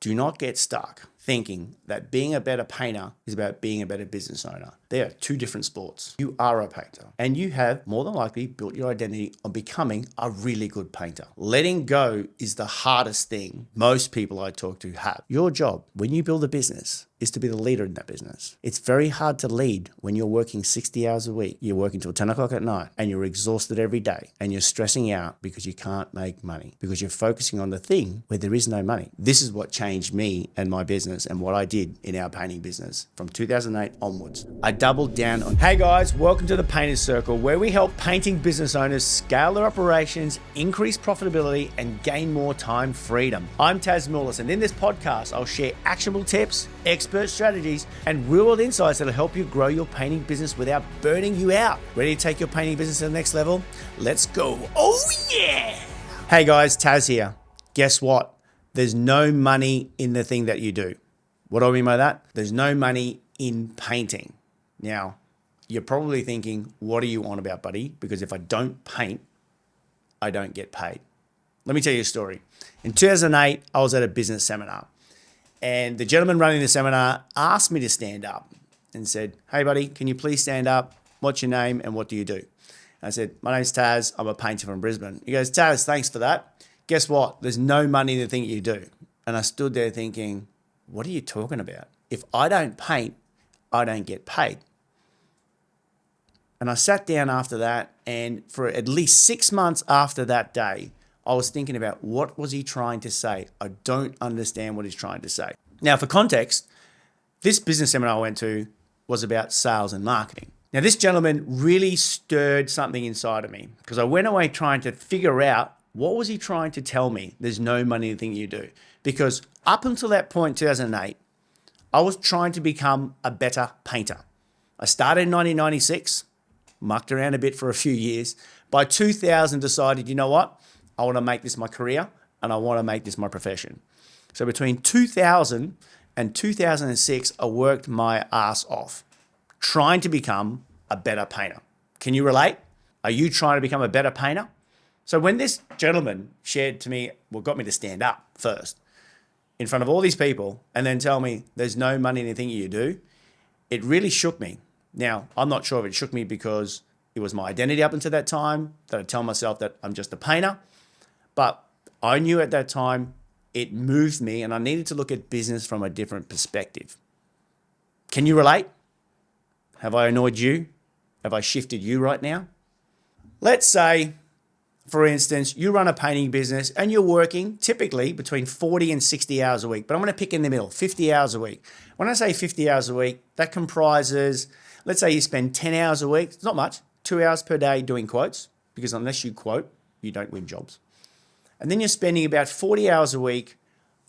Do not get stuck thinking that being a better painter is about being a better business owner. They are two different sports. You are a painter and you have more than likely built your identity on becoming a really good painter. Letting go is the hardest thing most people I talk to have. Your job when you build a business is to be the leader in that business. It's very hard to lead when you're working 60 hours a week. You're working till 10 o'clock at night and you're exhausted every day and you're stressing out because you can't make money, because you're focusing on the thing where there is no money. This is what changed me and my business and what I did in our painting business from 2008 onwards. I doubled down on, hey guys, welcome to the Painter's Circle, where we help painting business owners scale their operations, increase profitability, and gain more time freedom. I'm Tas Moulis, and in this podcast, I'll share actionable tips, expert strategies, and real-world insights that'll help you grow your painting business without burning you out. Ready to take your painting business to the next level? Let's go. Oh yeah! Hey guys, Tas here. Guess what? There's no money in the thing that you do. What do I mean by that? There's no money in painting. Now, you're probably thinking, what are you on about, buddy? Because if I don't paint, I don't get paid. Let me tell you a story. In 2008, I was at a business seminar, and the gentleman running the seminar asked me to stand up and said, hey buddy, can you please stand up? What's your name and what do you do? I said, my name's Tas, I'm a painter from Brisbane. He goes, Tas, thanks for that. Guess what? There's no money in the thing you do. And I stood there thinking, what are you talking about? If I don't paint, I don't get paid. And I sat down after that, and for at least 6 months after that day, I was thinking about what was he trying to say? I don't understand what he's trying to say. Now, for context, this business seminar I went to was about sales and marketing. Now, this gentleman really stirred something inside of me because I went away trying to figure out what was he trying to tell me. There's no money in the thing you do. Because up until that point, 2008, I was trying to become a better painter. I started in 1996, mucked around a bit for a few years. By 2000, decided, you know what? I want to make this my career and I want to make this my profession. So between 2000 and 2006, I worked my ass off trying to become a better painter. Can you relate? Are you trying to become a better painter? So when this gentleman shared to me, well, got me to stand up first in front of all these people and then tell me there's no money in anything you do, it really shook me. Now, I'm not sure if it shook me because it was my identity up until that time, that I tell myself that I'm just a painter, but I knew at that time it moved me and I needed to look at business from a different perspective. Can you relate? Have I annoyed you? Have I shifted you right now? Let's say, for instance, you run a painting business and you're working typically between 40 and 60 hours a week, but I'm going to pick in the middle, 50 hours a week. When I say 50 hours a week, that comprises, let's say you spend 10 hours a week, it's not much, 2 hours per day doing quotes, because unless you quote, you don't win jobs. And then you're spending about 40 hours a week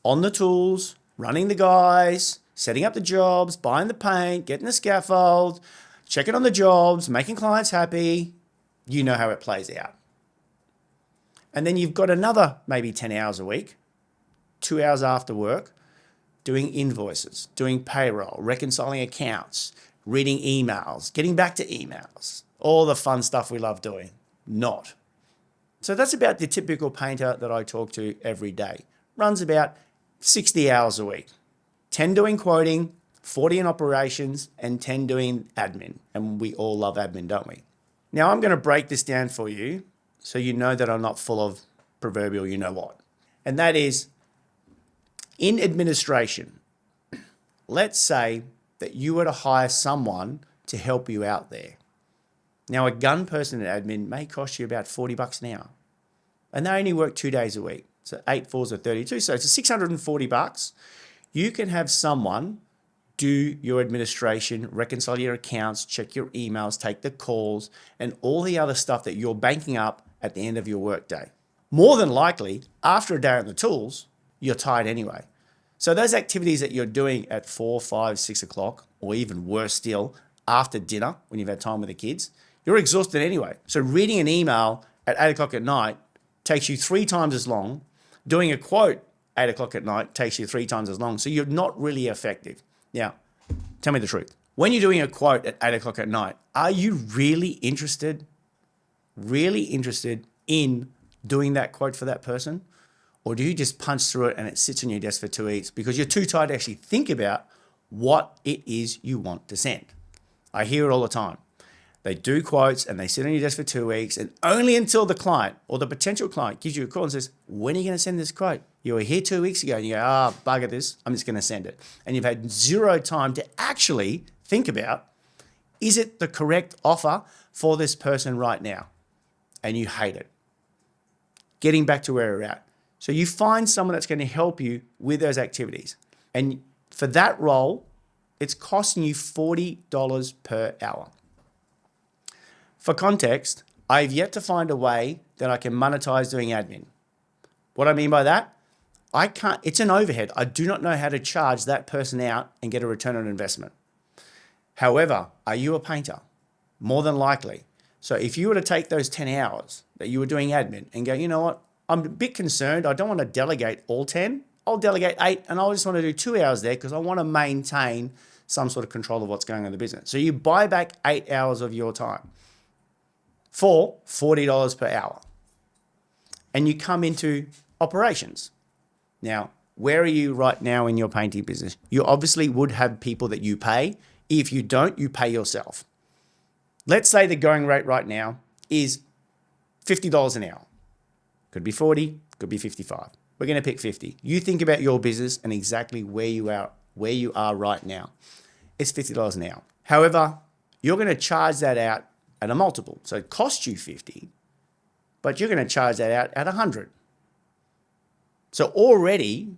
on the tools, running the guys, setting up the jobs, buying the paint, getting the scaffold, checking on the jobs, making clients happy. You know how it plays out. And then you've got another maybe 10 hours a week, 2 hours after work, doing invoices, doing payroll, reconciling accounts, reading emails, getting back to emails, all the fun stuff we love doing. Not. So that's about the typical painter that I talk to every day. Runs about 60 hours a week, 10 doing quoting, 40 in operations, and 10 doing admin. And we all love admin, don't we? Now I'm going to break this down for you so you know that I'm not full of proverbial you know what. And that is, in administration, let's say that you were to hire someone to help you out there. Now, a gun person in admin may cost you about $40 an hour. And they only work 2 days a week. So 8 4s are 32. So it's $640. You can have someone do your administration, reconcile your accounts, check your emails, take the calls, and all the other stuff that you're banking up at the end of your workday. More than likely, after a day on the tools, you're tired anyway. So those activities that you're doing at 4, 5, 6 o'clock, or even worse still, after dinner, when you've had time with the kids, you're exhausted anyway. So reading an email at 8 o'clock at night takes you 3 times as long. Doing a quote 8 o'clock at night takes you 3 times as long. So you're not really effective. Now, tell me the truth. When you're doing a quote at 8 o'clock at night, are you really interested in doing that quote for that person? Or do you just punch through it and it sits on your desk for 2 weeks because you're too tired to actually think about what it is you want to send? I hear it all the time. They do quotes and they sit on your desk for 2 weeks, and only until the client or the potential client gives you a call and says, when are you going to send this quote? You were here 2 weeks ago and you go, bugger this, I'm just going to send it. And you've had zero time to actually think about, is it the correct offer for this person right now? And you hate it. Getting back to where we're at. So you find someone that's going to help you with those activities. And for that role, it's costing you $40 per hour. For context, I've yet to find a way that I can monetize doing admin. What I mean by that, I can't, it's an overhead. I do not know how to charge that person out and get a return on investment. However, are you a painter? More than likely. So if you were to take those 10 hours that you were doing admin and go, you know what, I'm a bit concerned. I don't want to delegate all 10. I'll delegate 8 and I just want to do 2 hours there because I want to maintain some sort of control of what's going on in the business. So you buy back 8 hours of your time for $40 per hour. And you come into operations. Now, where are you right now in your painting business? You obviously would have people that you pay. If you don't, you pay yourself. Let's say the going rate right now is $50 an hour. Could be 40, could be 55. We're going to pick 50. You think about your business and exactly where you are right now. It's $50 an hour. However, you're going to charge that out at a multiple. So it costs you 50, but you're going to charge that out at 100. So already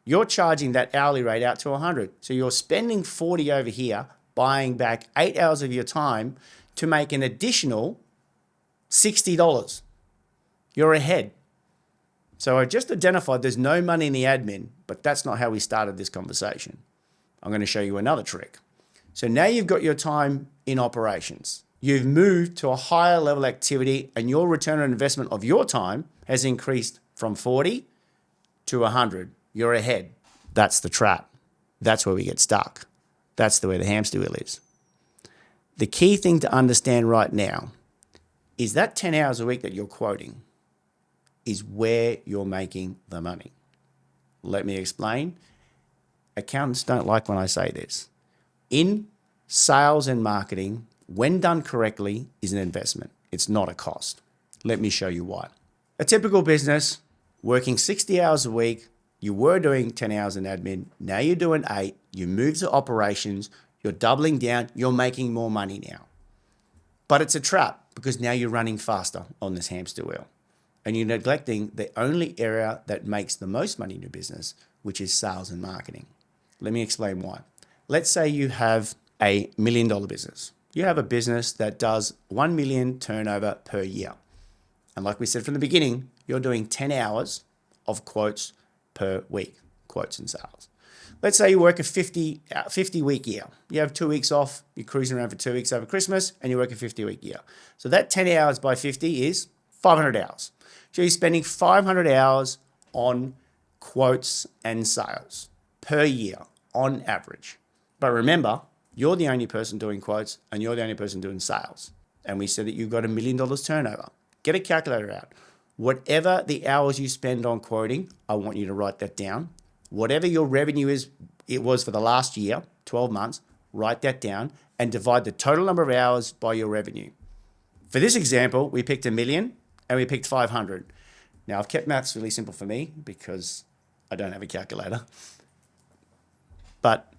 you're charging that hourly rate out to 100. So you're spending 40 over here, buying back 8 hours of your time to make an additional $60. You're ahead. So I just identified there's no money in the admin, but that's not how we started this conversation. I'm going to show you another trick. So now you've got your time in operations. You've moved to a higher level activity and your return on investment of your time has increased from 40 to 100. You're ahead. That's the trap. That's where we get stuck. That's the way the hamster wheel is. The key thing to understand right now is that 10 hours a week that you're quoting is where you're making the money. Let me explain. Accountants don't like when I say this. In sales and marketing, when done correctly, is an investment. It's not a cost. Let me show you why. A typical business, working 60 hours a week, you were doing 10 hours in admin, now you're doing 8, you move to operations, you're doubling down, you're making more money now. But it's a trap because now you're running faster on this hamster wheel and you're neglecting the only area that makes the most money in your business, which is sales and marketing. Let me explain why. Let's say you have a $1 million business. You have a business that does 1 million turnover per year. And like we said from the beginning, you're doing 10 hours of quotes per week, quotes and sales. Let's say you work a 50 week year. You have 2 weeks off, you're cruising around for 2 weeks over Christmas, and you work a 50 week year. So that 10 hours by 50 is 500 hours. So you're spending 500 hours on quotes and sales per year on average. But remember, you're the only person doing quotes and you're the only person doing sales. And we said that you've got $1 million turnover. Get a calculator out. Whatever the hours you spend on quoting, I want you to write that down. Whatever your revenue was for the last year, 12 months, write that down and divide the total number of hours by your revenue. For this example, we picked 1 million and we picked 500. Now I've kept maths really simple for me because I don't have a calculator. But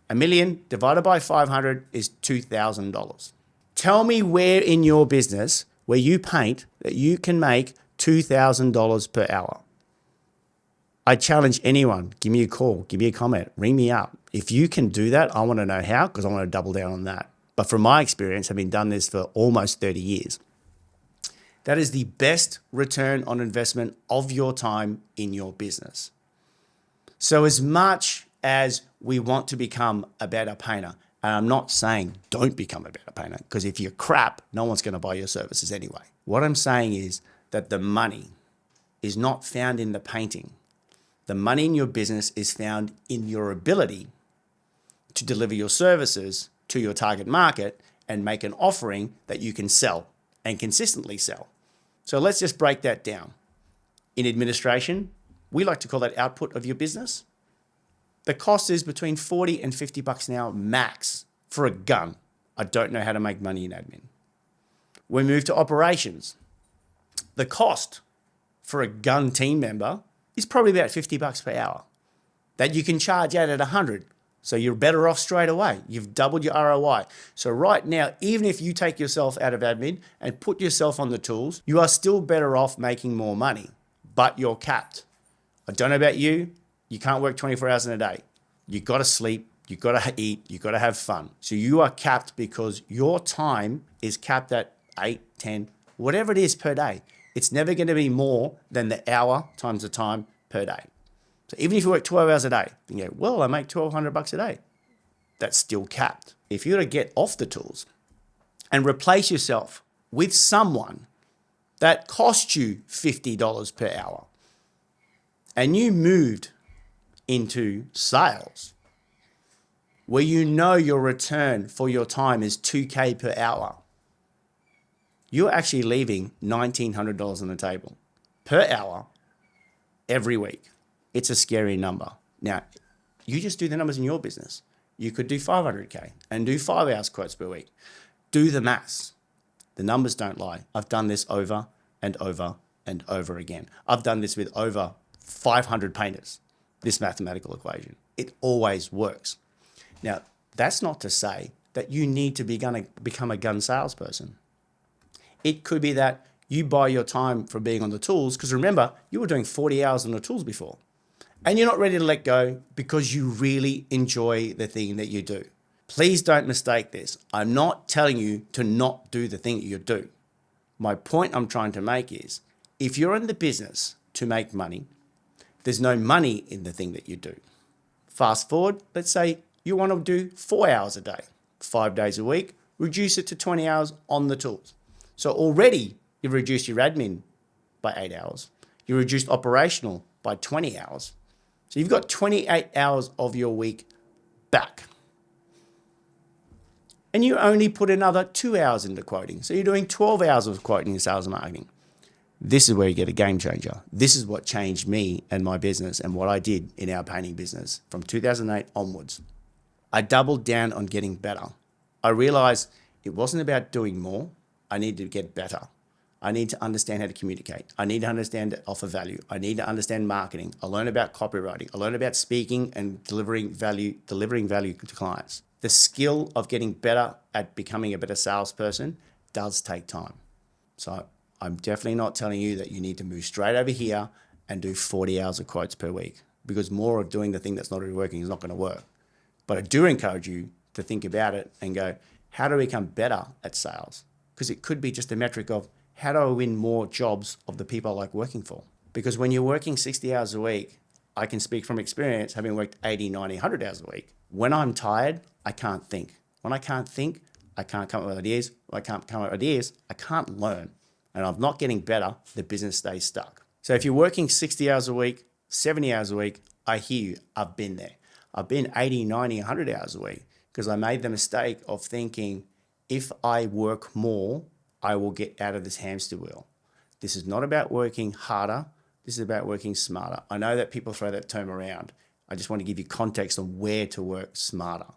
1 million divided by 500 is $2,000. Tell me where in your business where you paint that you can make $2,000 per hour. I challenge anyone, give me a call, give me a comment, ring me up. If you can do that, I want to know how because I want to double down on that. But from my experience, having done this for almost 30 years, that is the best return on investment of your time in your business. So as much as we want to become a better painter, and I'm not saying don't become a better painter because if you're crap, no one's going to buy your services anyway. What I'm saying is that the money is not found in the painting. The money in your business is found in your ability to deliver your services to your target market and make an offering that you can sell and consistently sell. So let's just break that down. In administration, We like to call that output of your business. The cost is between 40 and 50 bucks an hour max for a gun. I don't know how to make money in admin. We move to operations. The cost for a gun team member is probably about 50 bucks per hour that you can charge out at 100. So you're better off straight away. You've doubled your ROI. So right now, even if you take yourself out of admin and put yourself on the tools, you are still better off making more money, but you're capped. I don't know about you. You can't work 24 hours in a day. You got to sleep. You got to eat. You got to have fun. So you are capped because your time is capped at 8, 10, whatever it is per day. It's never going to be more than the hour times the time per day. So even if you work 12 hours a day, you go, well, I make 1,200 bucks a day. That's still capped. If you were to get off the tools and replace yourself with someone that cost you $50 per hour and you moved into sales where you know your return for your time is $2K per hour, you're actually leaving $1,900 on the table per hour every week. It's a scary number. Now, you just do the numbers in your business. You could do 500K and do 5 hours quotes per week. Do the maths. The numbers don't lie. I've done this over and over and over again. I've done this with over 500 painters, this mathematical equation. It always works. Now, that's not to say that you need to become a gun salesperson. It could be that you buy your time for being on the tools, because remember, you were doing 40 hours on the tools before, and you're not ready to let go because you really enjoy the thing that you do. Please don't mistake this. I'm not telling you to not do the thing that you do. My point I'm trying to make is, if you're in the business to make money, there's no money in the thing that you do. Fast forward, let's say you want to do 4 hours a day, 5 days a week, reduce it to 20 hours on the tools. So already you've reduced your admin by 8 hours. You reduced operational by 20 hours. So you've got 28 hours of your week back. And you only put another 2 hours into quoting. So you're doing 12 hours of quoting in sales and marketing. This is where you get a game changer. This is what changed me and my business and what I did in our painting business from 2008 onwards. I doubled down on getting better. I realized it wasn't about doing more. I needed to get better. I need to understand how to communicate. I need to understand to offer value. I need to understand marketing. I learned about copywriting. I learned about speaking and delivering value to clients. The skill of getting better at becoming a better salesperson does take time. So I'm definitely not telling you that you need to move straight over here and do 40 hours of quotes per week, because more of doing the thing that's not really working is not going to work. But I do encourage you to think about it and go, how do I become better at sales? Because it could be just a metric of, how do I win more jobs of the people I like working for? Because when you're working 60 hours a week, I can speak from experience, having worked 80, 90, 100 hours a week. When I'm tired, I can't think. When I can't think, I can't come up with ideas. When I can't come up with ideas, I can't learn. And I'm not getting better, the business stays stuck. So if you're working 60 hours a week, 70 hours a week, I hear you, I've been there. I've been 80, 90, 100 hours a week because I made the mistake of thinking, if I work more, I will get out of this hamster wheel. This is not about working harder. This is about working smarter. I know that people throw that term around. I just want to give you context on where to work smarter.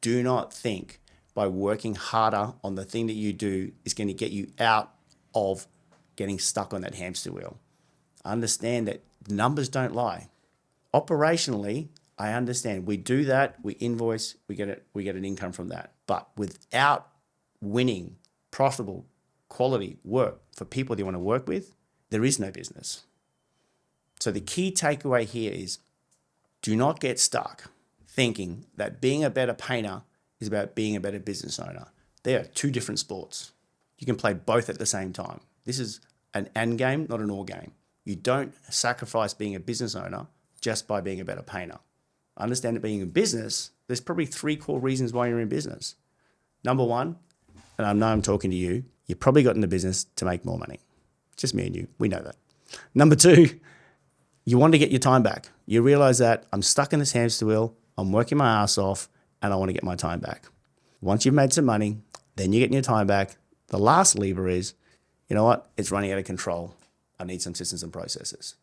Do not think by working harder on the thing that you do is going to get you out of getting stuck on that hamster wheel. Understand that numbers don't lie. Operationally, I understand. We do that, we invoice, we get an income from that. But without winning profitable quality work for people that you want to work with, there is no business. So the key takeaway here is, do not get stuck thinking that being a better painter is about being a better business owner. They are two different sports. You can play both at the same time. This is an and game, not an or game. You don't sacrifice being a business owner just by being a better painter. Understand that being in business, there's probably 3 core reasons why you're in business. Number one, and I know I'm talking to you, you probably got into business to make more money. Just me and you, we know that. Number 2, you want to get your time back. You realize that I'm stuck in this hamster wheel, I'm working my ass off, and I want to get my time back. Once you've made some money, then you're getting your time back. The last lever is, you know what? It's running out of control. I need some systems and processes.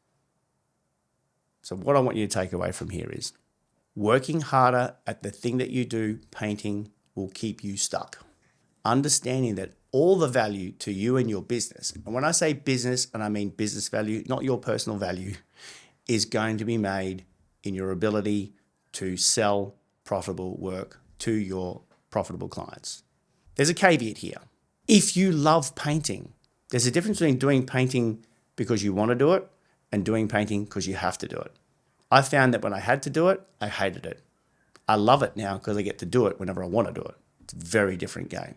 So what I want you to take away from here is working harder at the thing that you do, painting, will keep you stuck. Understanding that all the value to you and your business, and when I say business, and I mean business value, not your personal value, is going to be made in your ability to sell profitable work to your profitable clients. There's a caveat here. If you love painting, there's a difference between doing painting because you want to do it and doing painting because you have to do it. I found that when I had to do it, I hated it. I love it now because I get to do it whenever I want to do it. It's a very different game.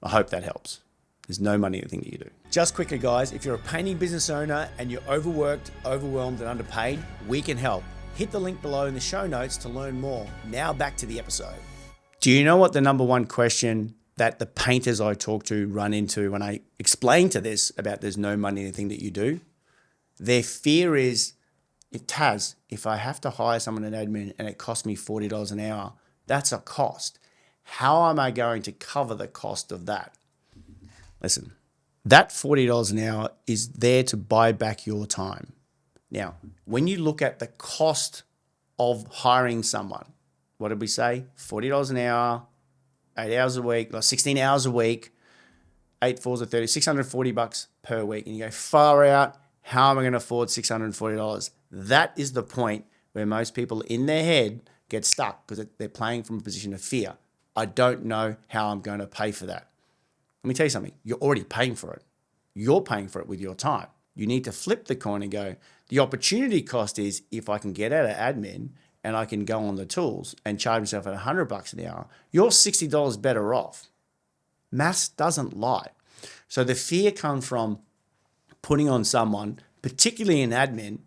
I hope that helps. There's no money in the thing that you do. Just quickly, guys, if you're a painting business owner and you're overworked, overwhelmed, and underpaid, we can help. Hit the link below in the show notes to learn more. Now back to the episode. Do you know what the number one question that the painters I talk to run into when I explain to this about there's no money in the thing that you do? Their fear is, if I have to hire someone in admin and it costs me $40 an hour, that's a cost. How am I going to cover the cost of that? Listen, that $40 an hour is there to buy back your time. Now, when you look at the cost of hiring someone, what did we say? $40 an hour, 8 hours a week, like 16 hours a week, 8 fours are 30, $640 per week. And you go, far out, how am I going to afford $640? That is the point where most people in their head get stuck because they're playing from a position of fear. I don't know how I'm going to pay for that. Let me tell you something. You're already paying for it. You're paying for it with your time. You need to flip the coin and go, the opportunity cost is if I can get out of admin and I can go on the tools and charge myself at $100 an hour, you're $60 better off. Maths doesn't lie. So the fear comes from putting on someone, particularly in admin,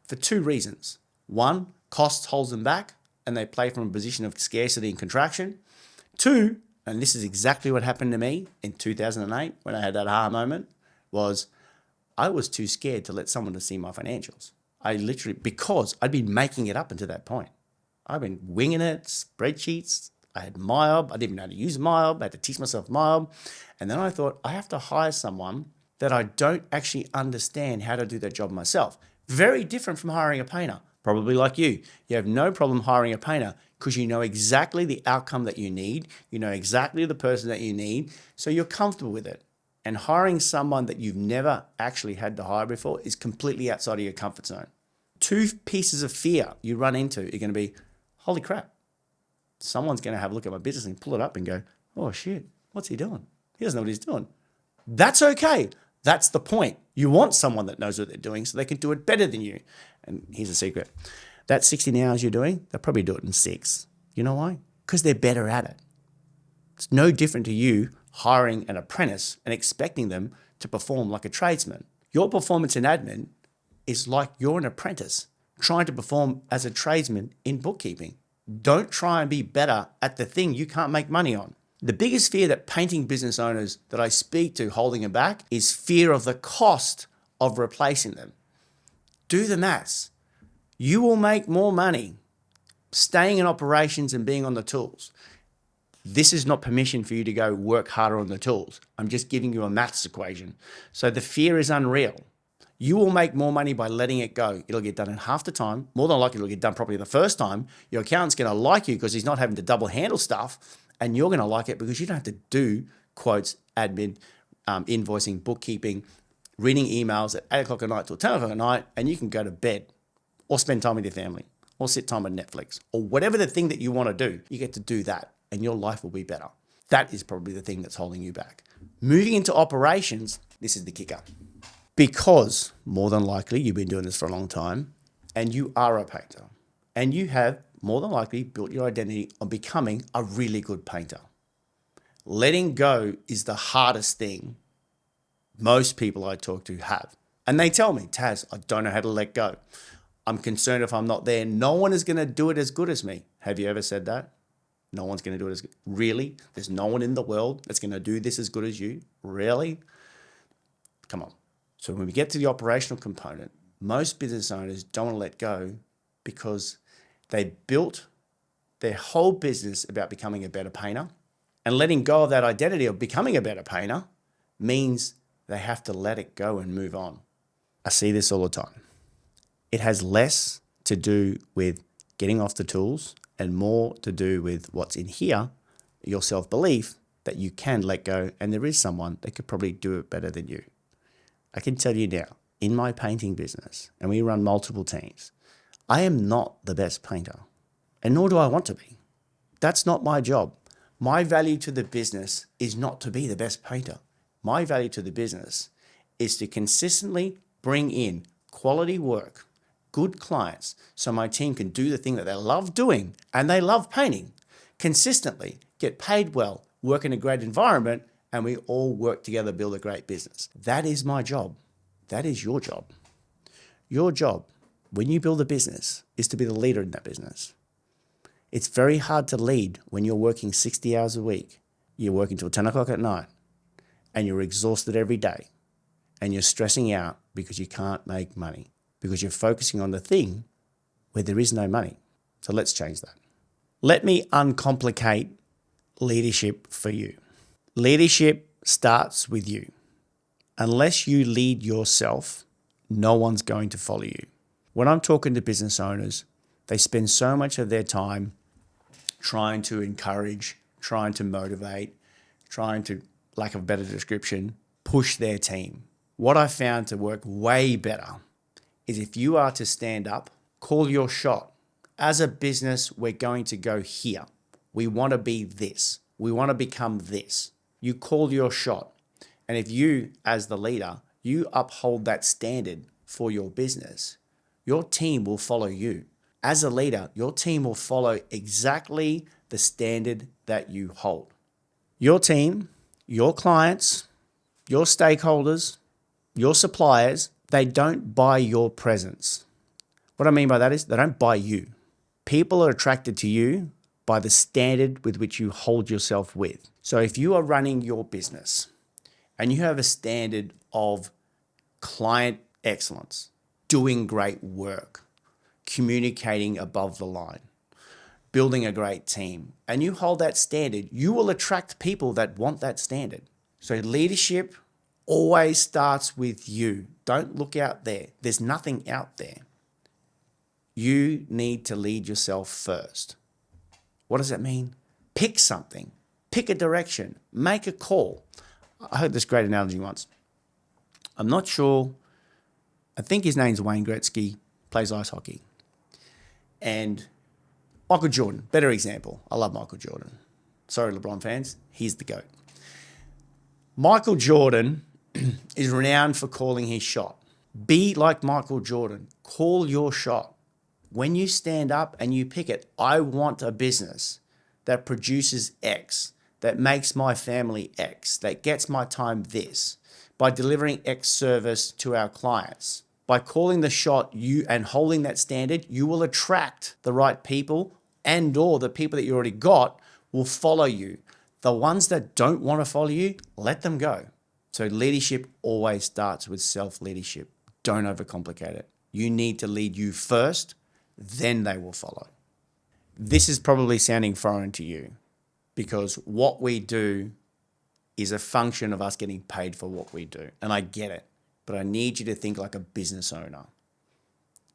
for two reasons. One, cost holds them back and they play from a position of scarcity and contraction. Two, and this is exactly what happened to me in 2008 when I had that aha moment, was I was too scared to let someone to see my financials. Because I'd been making it up until that point. I've been winging it, spreadsheets. I had MyOb. I didn't even know how to use MyOb. I had to teach myself MyOb. And then I thought, I have to hire someone that I don't actually understand how to do that job myself. Very different from hiring a painter. Probably like you. You have no problem hiring a painter because you know exactly the outcome that you need. You know exactly the person that you need. So you're comfortable with it. And hiring someone that you've never actually had to hire before is completely outside of your comfort zone. Two pieces of fear you run into are going to be, holy crap, someone's going to have a look at my business and pull it up and go, oh shit, what's he doing? He doesn't know what he's doing. That's okay. That's the point. You want someone that knows what they're doing so they can do it better than you. And here's a secret. That 16 hours you're doing, they'll probably do it in 6. You know why? Because they're better at it. It's no different to you hiring an apprentice and expecting them to perform like a tradesman. Your performance in admin is like you're an apprentice trying to perform as a tradesman in bookkeeping. Don't try and be better at the thing you can't make money on. The biggest fear that painting business owners that I speak to holding them back is fear of the cost of replacing them. Do the maths. You will make more money staying in operations and being on the tools. This is not permission for you to go work harder on the tools. I'm just giving you a maths equation. So the fear is unreal. You will make more money by letting it go. It'll get done in half the time. More than likely, it'll get done properly the first time. Your accountant's going to like you because he's not having to double handle stuff. And you're going to like it because you don't have to do quotes, admin, invoicing, bookkeeping, reading emails at 8 o'clock at night till 10 o'clock at night. And you can go to bed or spend time with your family or sit time on Netflix or whatever the thing that you want to do. You get to do that and your life will be better. That is probably the thing that's holding you back. Moving into operations, this is the kicker. Because more than likely you've been doing this for a long time and you are a painter and you have more than likely built your identity on becoming a really good painter. Letting go is the hardest thing most people I talk to have. And they tell me, Tas, I don't know how to let go. I'm concerned if I'm not there. No one is going to do it as good as me. Have you ever said that? No one's going to do it as good. Really? There's no one in the world that's going to do this as good as you? Really? Come on. So when we get to the operational component, most business owners don't want to let go because they built their whole business about becoming a better painter. And letting go of that identity of becoming a better painter means they have to let it go and move on. I see this all the time. It has less to do with getting off the tools and more to do with what's in here, your self-belief that you can let go and there is someone that could probably do it better than you. I can tell you now, in my painting business, and we run multiple teams, I am not the best painter, and nor do I want to be. That's not my job. My value to the business is not to be the best painter. My value to the business is to consistently bring in quality work, good clients, so my team can do the thing that they love doing and they love painting, consistently, get paid well, work in a great environment, and we all work together, build a great business. That is my job. That is your job. Your job, when you build a business, is to be the leader in that business. It's very hard to lead when you're working 60 hours a week. You're working till 10 o'clock at night and you're exhausted every day and you're stressing out because you can't make money because you're focusing on the thing where there is no money. So let's change that. Let me uncomplicate leadership for you. Leadership starts with you. Unless you lead yourself, no one's going to follow you. When I'm talking to business owners, they spend so much of their time trying to encourage, trying to motivate, trying to, lack of a better description, push their team. What I found to work way better is if you are to stand up, call your shot. As a business, we're going to go here. We want to be this. We want to become this. You call your shot. And if you, as the leader, you uphold that standard for your business, your team will follow you. As a leader, your team will follow exactly the standard that you hold. Your team, your clients, your stakeholders, your suppliers, they don't buy your presence. What I mean by that is they don't buy you. People are attracted to you by the standard with which you hold yourself with. So if you are running your business and you have a standard of client excellence, doing great work, communicating above the line, building a great team, and you hold that standard, you will attract people that want that standard. So leadership always starts with you. Don't look out there. There's nothing out there. You need to lead yourself first. What does that mean? Pick something. Pick a direction. Make a call. I heard this great analogy once. I'm not sure. I think his name's Wayne Gretzky, plays ice hockey. And Michael Jordan, better example. I love Michael Jordan. Sorry, LeBron fans. He's the GOAT. Michael Jordan is renowned for calling his shot. Be like Michael Jordan. Call your shot. When you stand up and you pick it, I want a business that produces X, that makes my family X, that gets my time this, by delivering X service to our clients. By calling the shot you and holding that standard, you will attract the right people and or the people that you already got will follow you. The ones that don't want to follow you, let them go. So leadership always starts with self-leadership. Don't overcomplicate it. You need to lead you first, then they will follow. This is probably sounding foreign to you because what we do is a function of us getting paid for what we do. And I get it, but I need you to think like a business owner.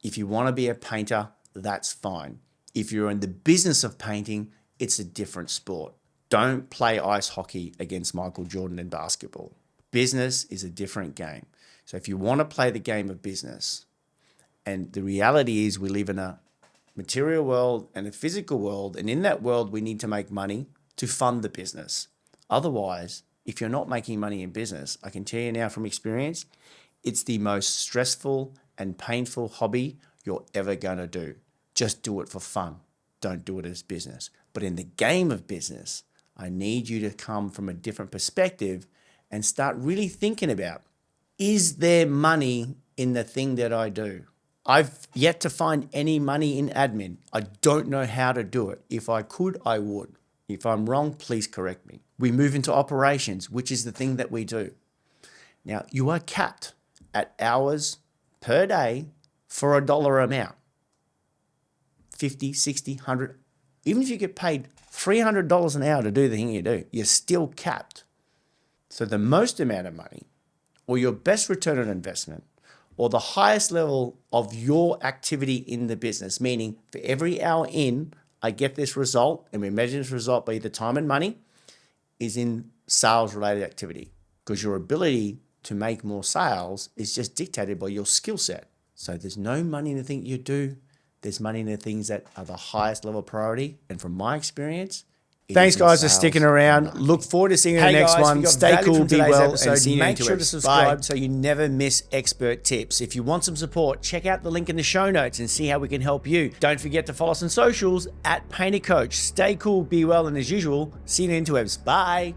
If you want to be a painter, that's fine. If you're in the business of painting, it's a different sport. Don't play ice hockey against Michael Jordan in basketball. Business is a different game. So if you want to play the game of business, and the reality is we live in a material world and a physical world, and in that world we need to make money to fund the business. Otherwise, if you're not making money in business, I can tell you now from experience, it's the most stressful and painful hobby you're ever going to do. Just do it for fun. Don't do it as business. But in the game of business, I need you to come from a different perspective and start really thinking about, is there money in the thing that I do? I've yet to find any money in admin. I don't know how to do it. If I could, I would. If I'm wrong, please correct me. We move into operations, which is the thing that we do. Now, you are capped at hours per day for a dollar amount. 50, 60, 100. Even if you get paid $300 an hour to do the thing you do, you're still capped. So the most amount of money or your best return on investment or the highest level of your activity in the business, meaning for every hour in, I get this result, and we measure this result by either time and money, is in sales related activity, because your ability to make more sales is just dictated by your skill set. So there's no money in the thing you do. There's money in the things that are the highest level priority. And from my experience, thanks guys for sticking around. Look forward to seeing you in the next one. Stay cool, be well, and see you next week. Make sure to subscribe so you never miss expert tips. If you want some support, check out the link in the show notes and see how we can help you. Don't forget to follow us on socials @PainterCoach. Stay cool, be well, and as usual, see you in the interwebs. Bye.